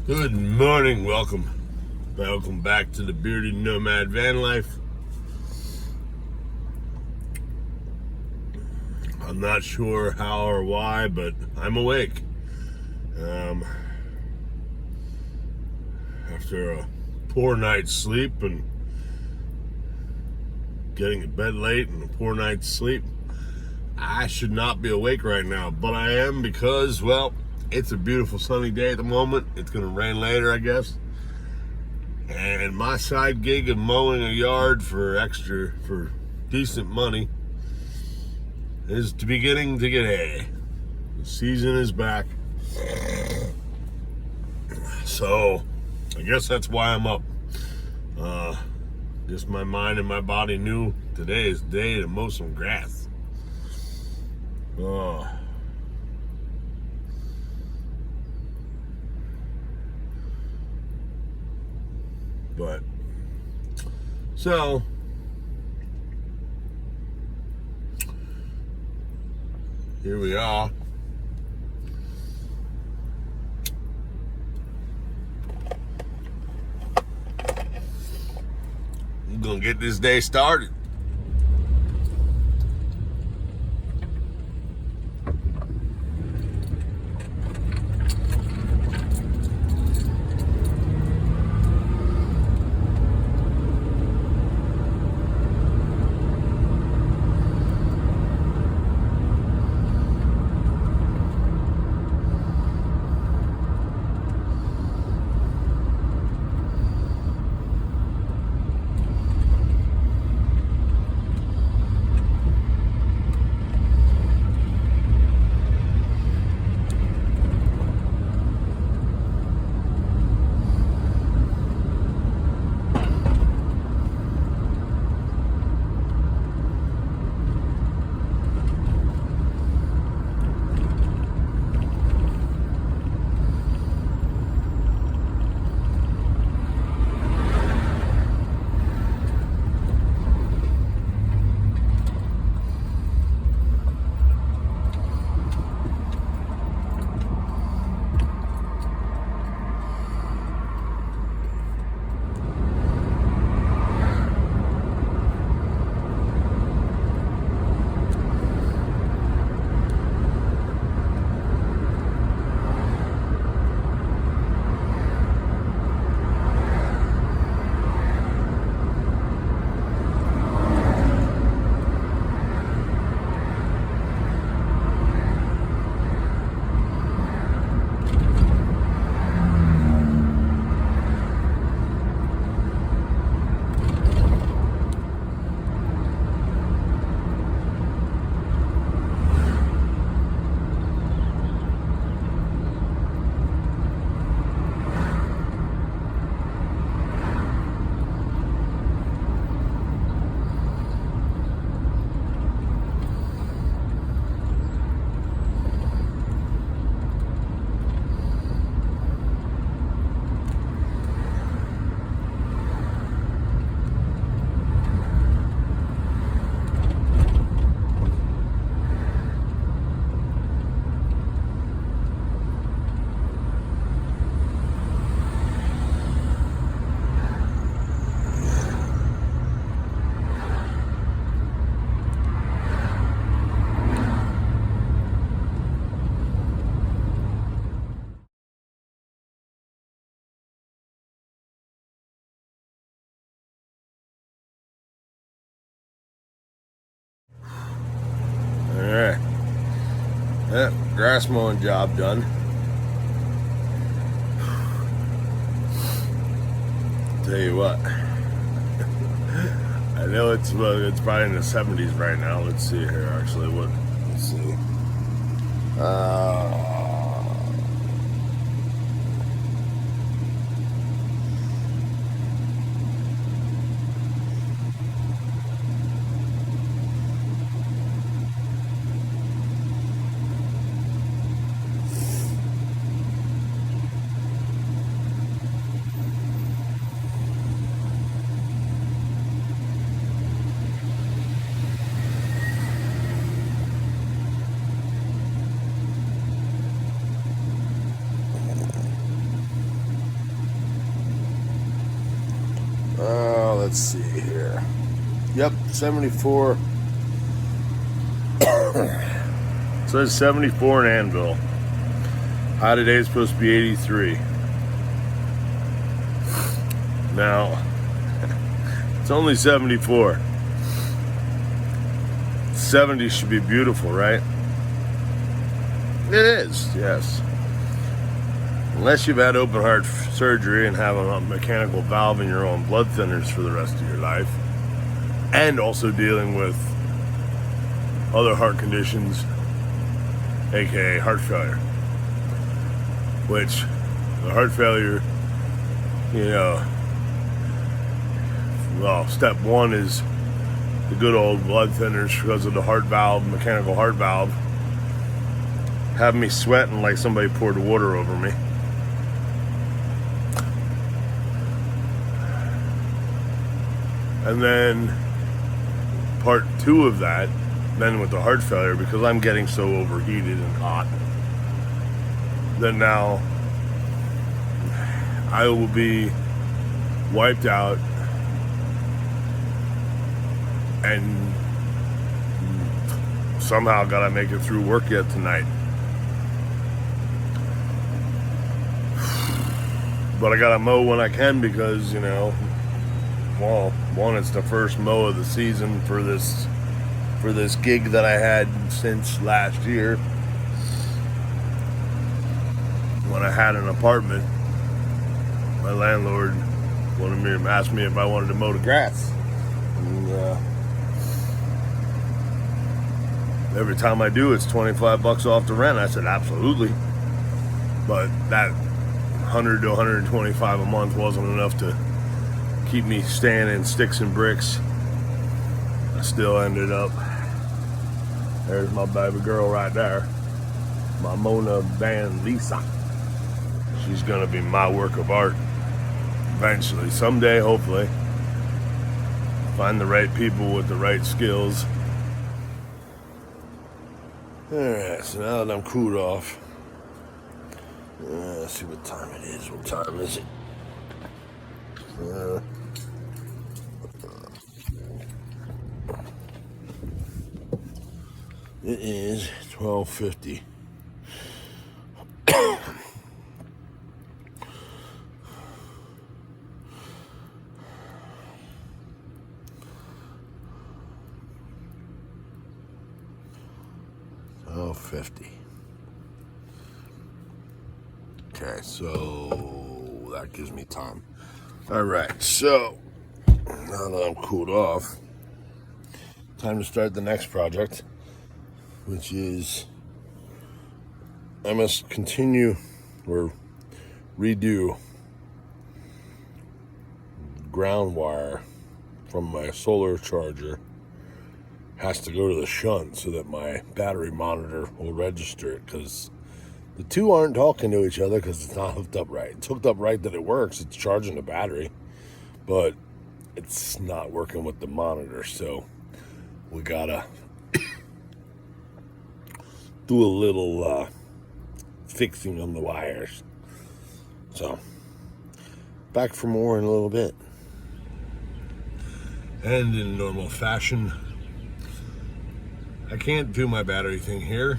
Good morning, welcome back to the Bearded Nomad Van Life. I'm not sure how or why, but I'm awake. After a poor night's sleep and getting to bed late and a poor night's sleep, I should not be awake right now, but I am because, well, it's a beautiful sunny day at the moment. It's going to rain later, I guess. And my side gig of mowing a yard for decent money is beginning to get hay. The season is back. So, I guess that's why I'm up. Just my mind and my body knew today is the day to mow some grass. But, so, here we are. We're gonna get this day started. Alright. Yep, grass mowing job done. Tell you what. I know it's probably in the 70s right now. Let's see here actually let's see. let's see here. Yep, 74. It says 74 in Anvil. High today is supposed to be 83. Now, it's only 74. 70 should be beautiful, right? It is, yes. Unless you've had open heart surgery and have a mechanical valve in your own blood thinners for the rest of your life, and also dealing with other heart conditions, aka heart failure. Which, the heart failure, you know, well, step one is the good old blood thinners because of the heart valve, mechanical heart valve, have me sweating like somebody poured water over me. And then part two of that, then with the heart failure, because I'm getting so overheated and hot, that now I will be wiped out and somehow gotta make it through work yet tonight. But I gotta mow when I can because, you know, well, one, it's the first mow of the season for this gig that I had since last year when I had an apartment. My landlord asked me if I wanted to mow the grass. And every time I do, it's $25 off the rent. I said, absolutely. But that 100 to 125 a month wasn't enough to keep me staying in sticks and bricks. I still ended up, there's my baby girl right there, my Mona Van Lisa. She's gonna be my work of art eventually, someday, hopefully. Find the right people with the right skills. Alright, so now that I'm cooled off, let's see what time it is. What time is it? It is 12:50. Okay, so that gives me time. All right, so now that I'm cooled off, time to start the next project, which is I must continue or redo ground wire from my solar charger. Has to go to the shunt so that my battery monitor will register it, because the two aren't talking to each other because it's not hooked up right. It's hooked up right that it works. It's charging the battery, but it's not working with the monitor. So we gotta do a little fixing on the wires. So back for more in a little bit. And in normal fashion, I can't do my battery thing here,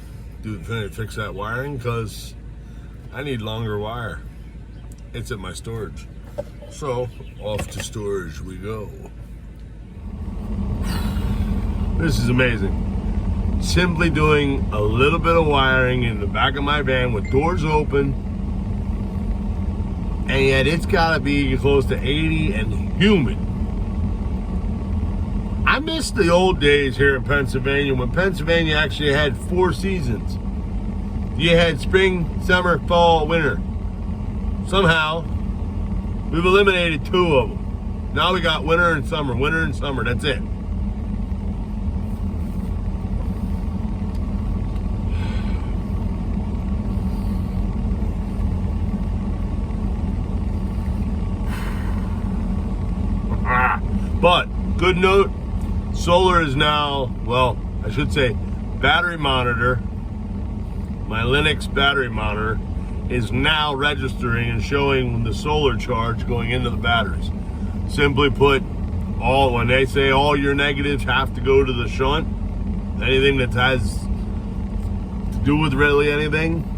fix that wiring, because I need longer wire. It's at my storage. So off to storage we go. This is amazing. Simply doing a little bit of wiring in the back of my van with doors open, and yet it's gotta be close to 80 and humid. I miss the old days here in Pennsylvania, when Pennsylvania actually had 4 seasons. You had spring, summer, fall, winter. Somehow, we've eliminated 2 of them. Now we got winter and summer, that's it. But, good note, solar is now, well, I should say, battery monitor, my Linux battery monitor, is now registering and showing the solar charge going into the batteries. Simply put, when they say all your negatives have to go to the shunt, anything that has to do with really anything,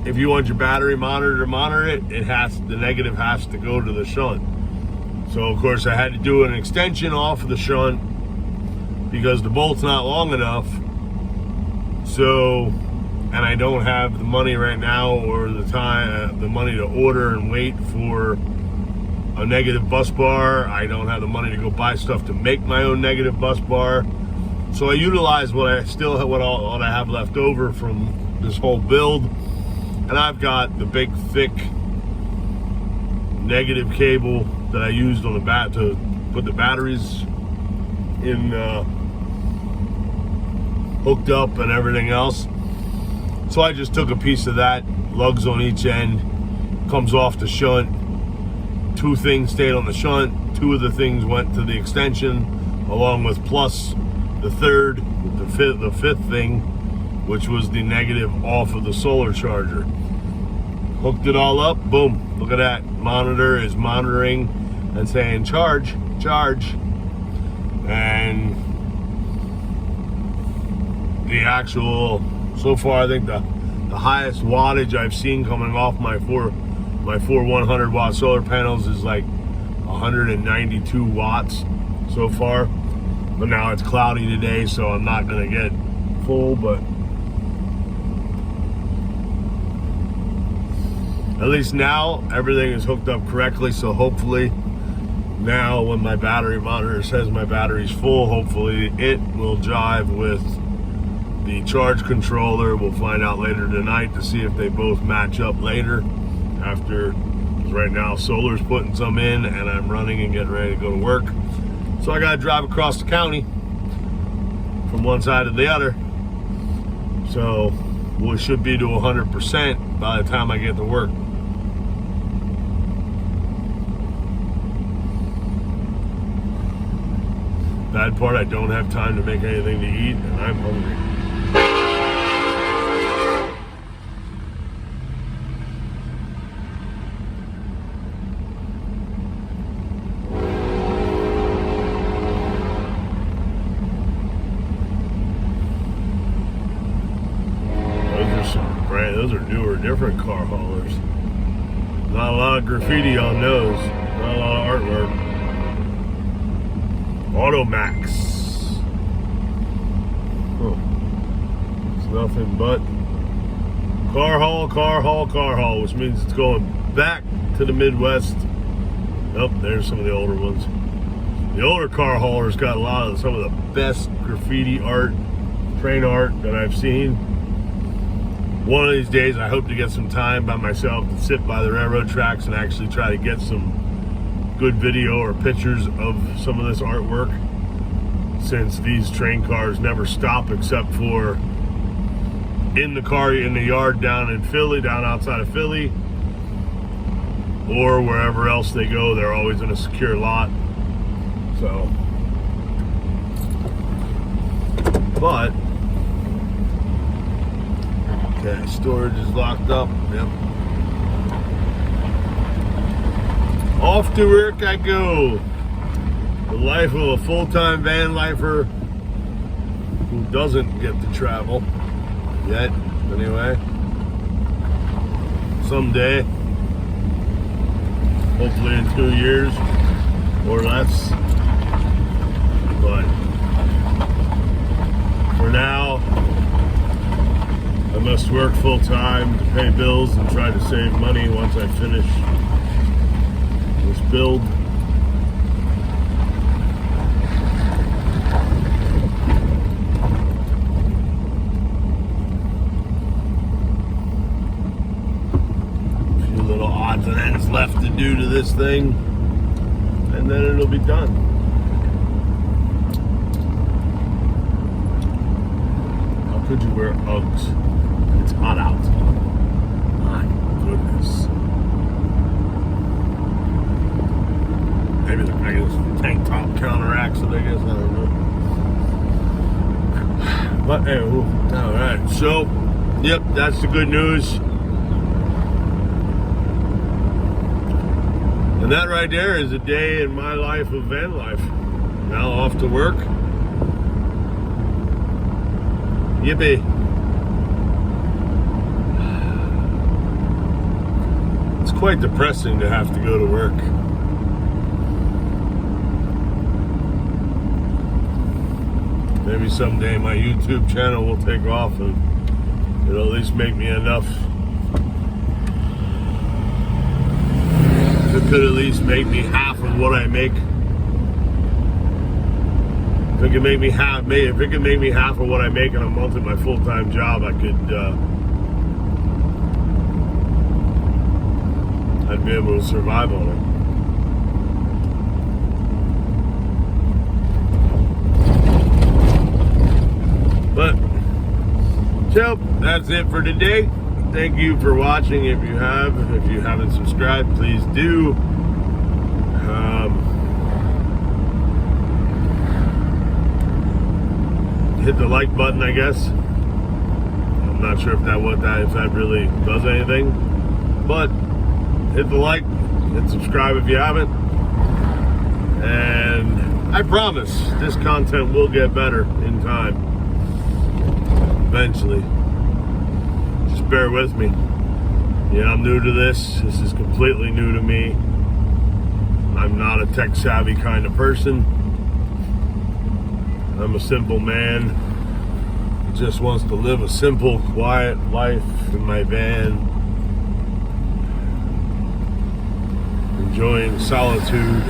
if you want your battery monitor to monitor it, the negative has to go to the shunt. So of course I had to do an extension off of the shunt because the bolt's not long enough. So, and I don't have the money right now or the money to order and wait for a negative bus bar. I don't have the money to go buy stuff to make my own negative bus bar. So I utilize what I have left over from this whole build. And I've got the big thick negative cable that I used on the bat to put the batteries in, hooked up and everything else. So I just took a piece of that, lugs on each end, comes off the shunt. 2 things stayed on the shunt, 2 of the things went to the extension, along with plus the fifth thing, which was the negative off of the solar charger. Hooked it all up, boom, look at that. Monitor is monitoring and saying charge, charge. And the actual, so far I think the highest wattage I've seen coming off my four 100 watt solar panels is like 192 watts so far. But now it's cloudy today, so I'm not gonna get full, but at least now everything is hooked up correctly. So hopefully now when my battery monitor says my battery's full, hopefully it will jive with the charge controller. We'll find out later tonight to see if they both match up later after, right now solar's putting some in and I'm running and getting ready to go to work. So I gotta drive across the county from one side to the other. So we should be to 100% by the time I get to work. Bad part, I don't have time to make anything to eat and I'm hungry. Those are newer, different car haulers. Not a lot of graffiti on those. Not a lot of artwork. Automax. Huh. It's nothing but car haul, which means it's going back to the Midwest. Oh, there's some of the older ones. The older car haulers got some of the best graffiti art, train art that I've seen. One of these days, I hope to get some time by myself to sit by the railroad tracks and actually try to get some good video or pictures of some of this artwork, since these train cars never stop except for in the yard down in Philly, down outside of Philly, or wherever else they go. They're always in a secure lot. So, but okay, storage is locked up. Yep. Off to work I go. The life of a full-time van lifer who doesn't get to travel yet. Anyway, someday, hopefully in 2 years or less. But for now, I must work full-time to pay bills and try to save money once I finish this build. A few little odds and ends left to do to this thing, and then it'll be done. How could you wear Uggs? It's hot out. My goodness. Maybe the tank top counteracts it, I guess. I don't know. But anyway, alright. So, yep, that's the good news. And And that right there is a day in my life of van life. Now off to work. Yippee. It's quite depressing to have to go to work. Maybe someday my YouTube channel will take off and it'll at least make me enough. It could at least make me half of what I make. If it could make me half of what I make in a month at my full-time job, I'd be able to survive on it. But, so, that's it for today. Thank you for watching. If you haven't subscribed, please do. Hit the like button, I guess. I'm not sure if that really does anything, but hit the like, hit subscribe if you haven't, and I promise this content will get better in time. Eventually. Just bear with me. Yeah, I'm new to this. This is completely new to me. I'm not a tech savvy kind of person. I'm a simple man who just wants to live a simple, quiet life in my van, enjoying solitude.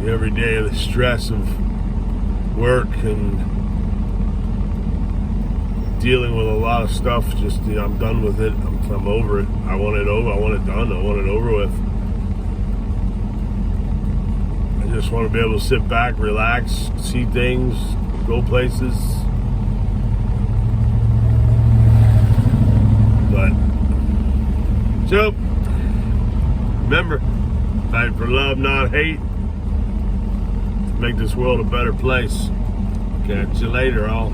Every day of the stress of work and dealing with a lot of stuff. Just, I'm done with it. I'm over it. I want it over. I want it done. I want it over with. I just want to be able to sit back, relax, see things, go places. But, so, remember, fight for love, not hate. Make this world a better place. Catch you later, all.